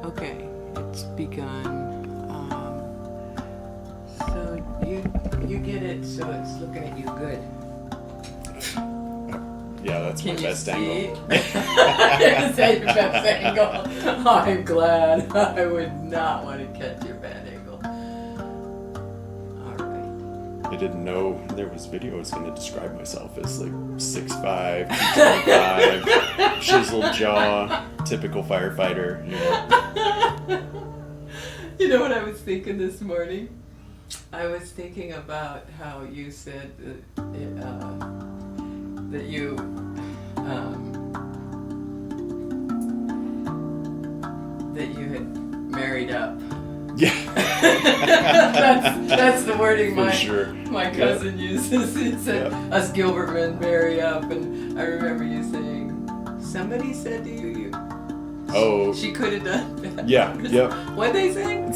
Okay, it's begun. So you get it, so it's looking at you good. Yeah, that's my best angle. Is that your best angle? I'm glad. I would not want to catch your bad angle. Alright. I didn't know there was video. I was going to describe myself as like 6'5", 225, chiseled jaw, typical firefighter. You know what I was thinking this morning? I was thinking about how you said that you had married up. Yeah. that's the wording my cousin uses. He said us Gilbert men marry up, and I remember you saying somebody said to you she could have done better. Yeah. Yep. What'd they say?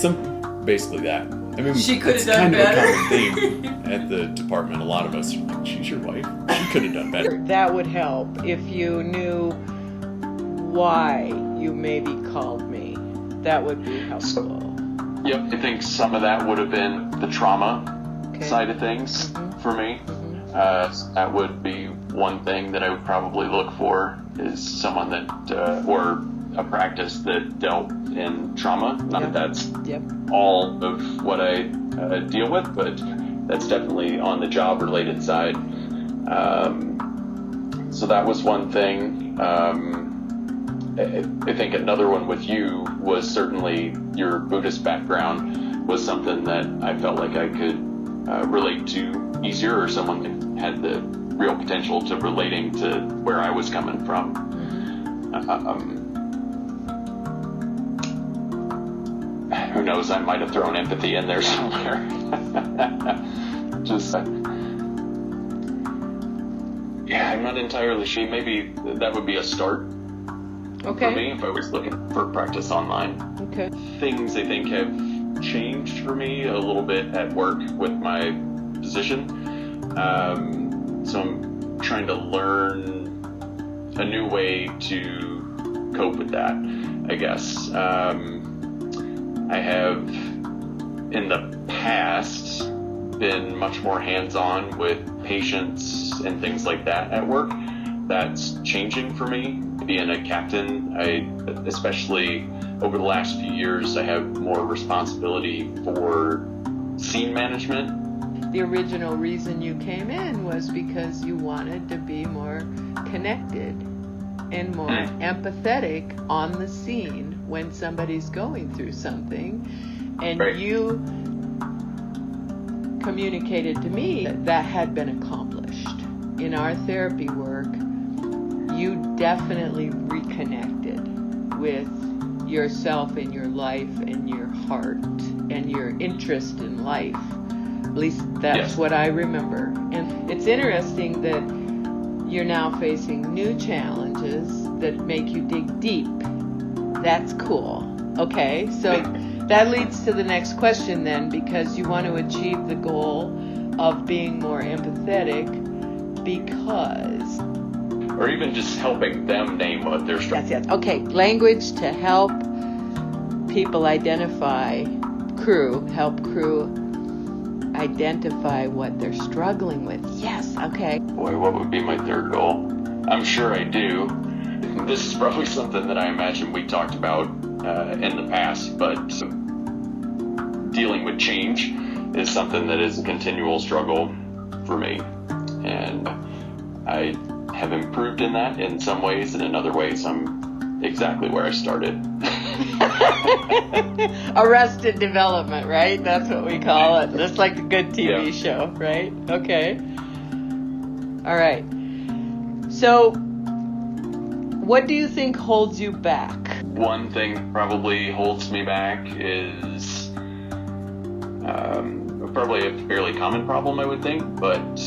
Basically that. I mean, she could have it's done kind better. of a common theme at the department. A lot of us are like, she's your wife. She could have done better. That would help if you knew why you maybe called me. That would be helpful. Yep, I think some of that would have been the trauma side of things for me. That would be one thing that I would probably look for, is someone that, or a practice that dealt in trauma. Not that that's all of what I deal with, but that's definitely on the job related side. So that was one thing. I think another one with you was certainly your Buddhist background was something that I felt like I could relate to easier, or someone that had the real potential to relating to where I was coming from. Who knows, I might have thrown empathy in there somewhere. Just, I'm not entirely sure. Maybe that would be a start for me if I was looking for practice online. Okay. Things I think have changed for me a little bit at work with my position. So I'm trying to learn a new way to cope with that, I guess. I have, in the past, been much more hands-on with patients and things like that at work. That's changing for me. Being a captain, especially over the last few years, I have more responsibility for scene management. The original reason you came in was because you wanted to be more connected and more empathetic on the scene when somebody's going through something, and you communicated to me that had been accomplished. In our therapy work, you definitely reconnected with yourself and your life and your heart and your interest in life. At least that's what I remember. And it's interesting that you're now facing new challenges that make you dig deep. That's cool. Okay, so that leads to the next question then, because you want to achieve the goal of being more empathetic because... Or even just helping them name what they're struggling with. Yes. Okay, language to help people identify, help crew identify what they're struggling with. Yes, okay. Boy, what would be my third goal? I'm sure I do. This is probably something that I imagine we talked about in the past, but dealing with change is something that is a continual struggle for me. And I have improved in that in some ways, and in other ways I'm exactly where I started. Arrested development, right? That's what we call it. That's like a good TV show, right? Okay. All right. So, what do you think holds you back? One thing that probably holds me back is probably a fairly common problem, I would think, but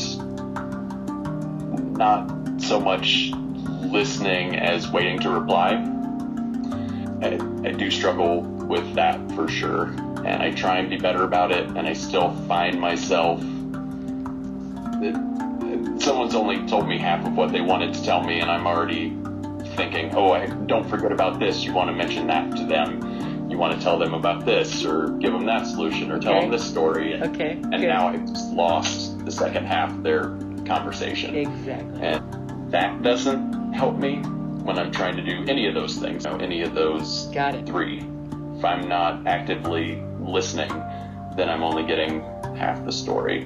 not so much listening as waiting to reply. I do struggle with that for sure, and I try and be better about it, and I still find myself someone's only told me half of what they wanted to tell me, and I'm already thinking, don't forget about this, you want to mention that to them, you want to tell them about this, or give them that solution, or tell them this story. And now I've just lost the second half of their conversation. Exactly. And that doesn't help me when I'm trying to do any of those things, any of those three. If I'm not actively listening, then I'm only getting half the story.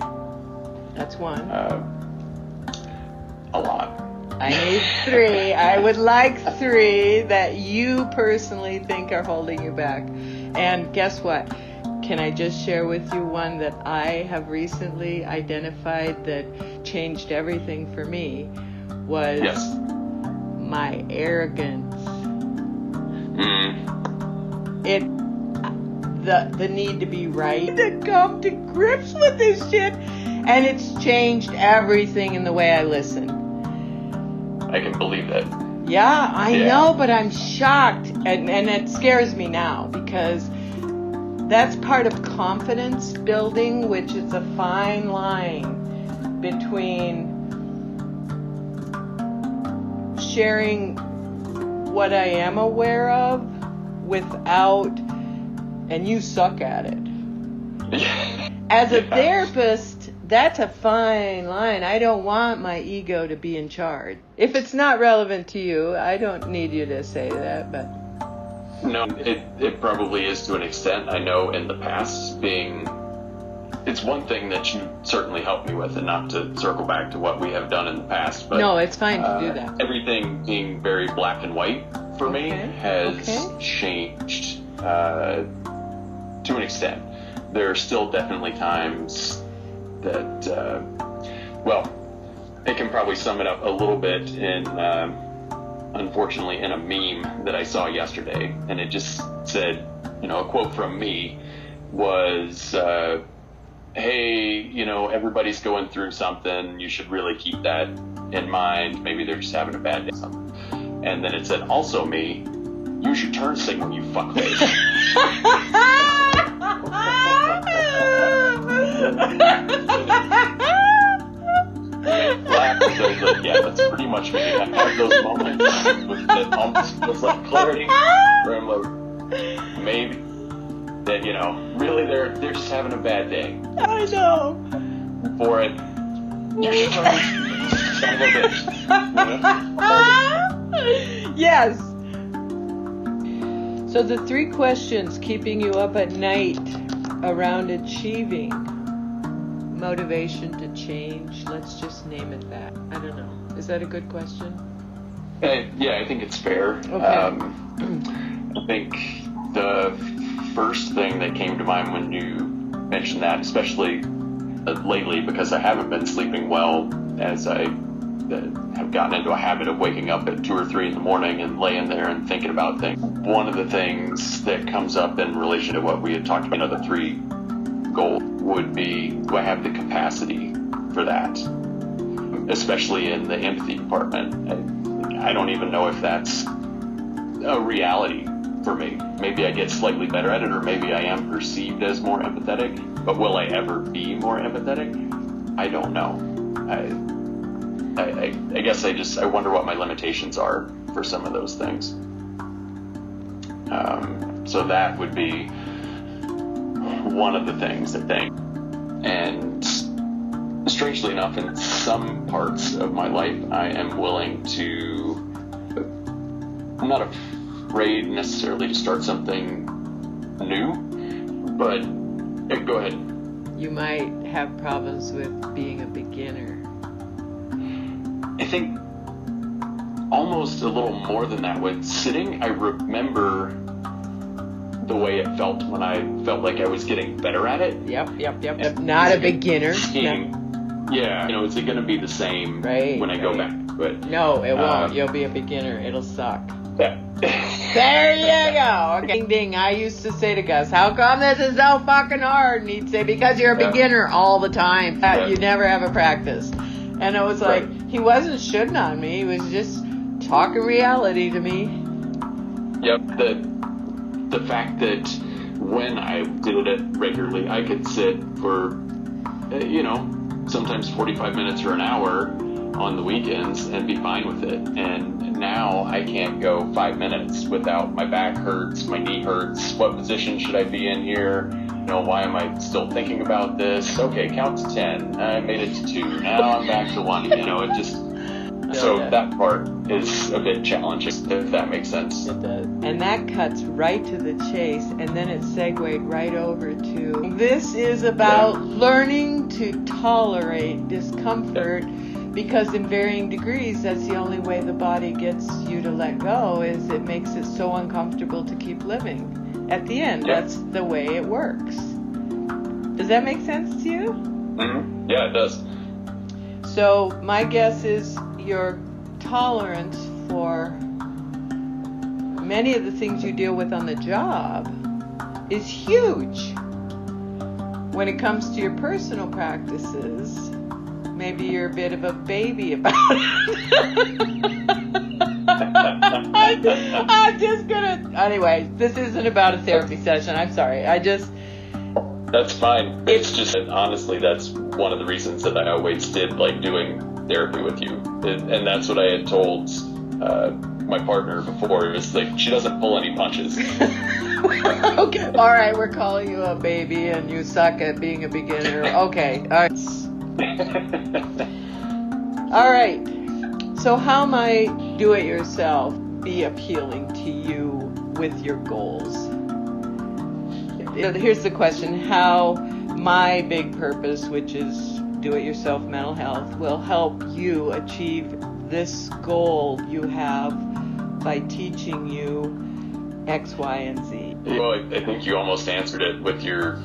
That's one. A lot. I need 3. I would like 3 that you personally think are holding you back. And guess what? Can I just share with you one that I have recently identified that changed everything for me? Was my arrogance. The need to be right, to come to grips with this shit, and it's changed everything in the way I listen. I can believe that. Yeah, I know, but I'm shocked, and it scares me now, because that's part of confidence building, which is a fine line between sharing what I am aware of without, and you suck at it. As a therapist, that's a fine line. I don't want my ego to be in charge. If it's not relevant to you, I don't need you to say that, but... No, it probably is to an extent. I know in the past it's one thing that you certainly helped me with, and not to circle back to what we have done in the past, but... No, it's fine to do that. Everything being very black and white for me has changed to an extent. There are still definitely times that, I can probably sum it up a little bit in, unfortunately, in a meme that I saw yesterday, and it just said, a quote from me was, hey, everybody's going through something, you should really keep that in mind, maybe they're just having a bad day. And then it said, also me, use your turn signal, you fuckface. That's pretty much me. I have those moments that almost feels like clarity, where I'm like, maybe that really they're just having a bad day. I know. For it, you should son of a bitch. Yes. So the 3 questions keeping you up at night around achieving motivation to change, let's just name it that. I don't know. Is that a good question? Yeah, I think it's fair. Okay. I think the first thing that came to mind when you mentioned that, especially lately, because I haven't been sleeping well, as I have gotten into a habit of waking up at 2 or 3 in the morning and laying there and thinking about things. One of the things that comes up in relation to what we had talked about, the 3 goals, would be, do I have the capacity for that? Especially in the empathy department. I don't even know if that's a reality for me. Maybe I get slightly better at it, or maybe I am perceived as more empathetic, but will I ever be more empathetic? I don't know. I guess I wonder what my limitations are for some of those things. So that would be one of the things, I think. And strangely enough, in some parts of my life, I am willing to, I'm not afraid necessarily to start something new, but go ahead. You might have problems with being a beginner. I think almost a little more than that. With sitting, I remember the way it felt when I felt like I was getting better at it. Yep. Not a beginner. Yeah, is it going to be the same when I go back to it? No, it won't. You'll be a beginner. It'll suck. Yeah. There you go. Okay. Ding, ding. I used to say to Gus, how come this is so fucking hard? And he'd say, because you're a beginner all the time. You never have a practice. And it was like, he wasn't shitting on me. He was just talking reality to me. Yep. The fact that when I did it regularly, I could sit for, sometimes 45 minutes or an hour on the weekends and be fine with it. And now now I can't go 5 minutes without my back hurts, my knee hurts. What position should I be in here? Why am I still thinking about this? Okay, count to 10. I made it to 2. Now I'm back to 1. It just... So that part is a bit challenging, if that makes sense. It does. And that cuts right to the chase, and then it segued right over to, this is about learning to tolerate discomfort, because in varying degrees, that's the only way the body gets you to let go, is it makes it so uncomfortable to keep living. At the end, that's the way it works. Does that make sense to you? Mm-hmm. Yeah, it does. So my guess is your tolerance for many of the things you deal with on the job is huge. When it comes to your personal practices, maybe you're a bit of a baby about it. I'm just gonna... Anyway, this isn't about a therapy session. I'm sorry. That's fine. It's just, honestly, that's one of the reasons that I always did like doing therapy with you. And that's what I had told my partner before. It was like, she doesn't pull any punches. Okay. All right, we're calling you a baby and you suck at being a beginner. Okay. All right. All right. So how might do-it-yourself be appealing to you with your goals? Here's the question: how my big purpose, which is do-it-yourself mental health, will help you achieve this goal you have by teaching you X, Y, and Z. Well, I think you almost answered it with your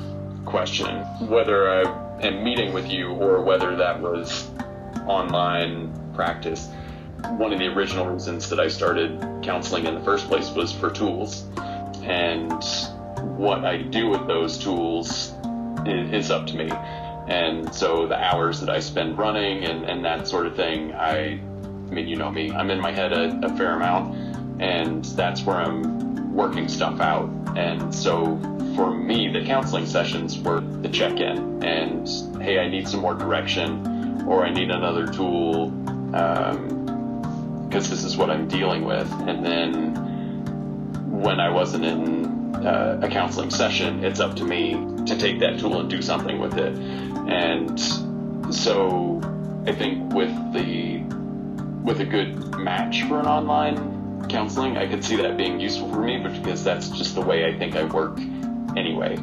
question. Whether I am meeting with you or whether that was online practice, one of the original reasons that I started counseling in the first place was for tools. And what I do with those tools is up to me. And so the hours that I spend running and that sort of thing, I mean, you know me, I'm in my head a fair amount, and that's where I'm working stuff out. And so for me, the counseling sessions were the check-in and, hey, I need some more direction, or I need another tool, because this is what I'm dealing with. And then when I wasn't in a counseling session, it's up to me to take that tool and do something with it. And so I think with a good match for an online counseling, I could see that being useful for me, because that's just the way I think I work anyway.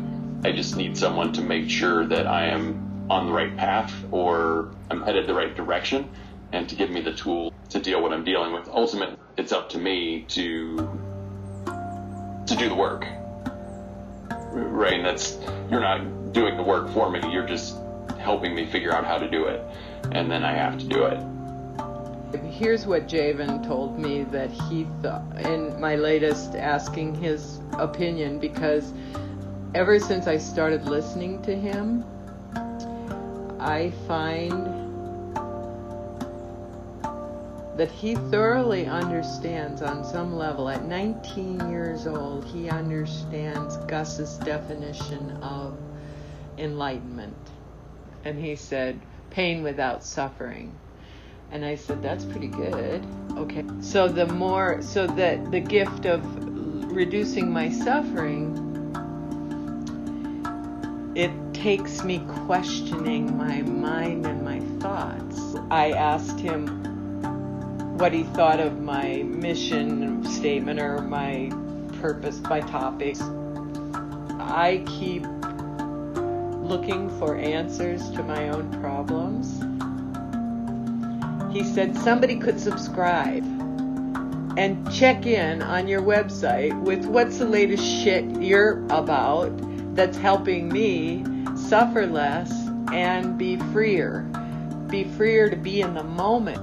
I just need someone to make sure that I am on the right path, or I'm headed the right direction, and to give me the tool to deal what I'm dealing with. Ultimately, it's up to me to do the work. Right, and you're not doing the work for me, you're just helping me figure out how to do it, and then I have to do it. Here's what Javen told me that he thought in my latest asking his opinion, because ever since I started listening to him, I find that he thoroughly understands on some level. At 19 years old, he understands Gus's definition of enlightenment. And he said, pain without suffering. And I said, that's pretty good. Okay. So the gift of reducing my suffering, it takes me questioning my mind and my thoughts. I asked him what he thought of my mission statement or my purpose, my topics. I keep looking for answers to my own problems. He said somebody could subscribe and check in on your website with what's the latest shit you're about that's helping me suffer less and be freer to be in the moment.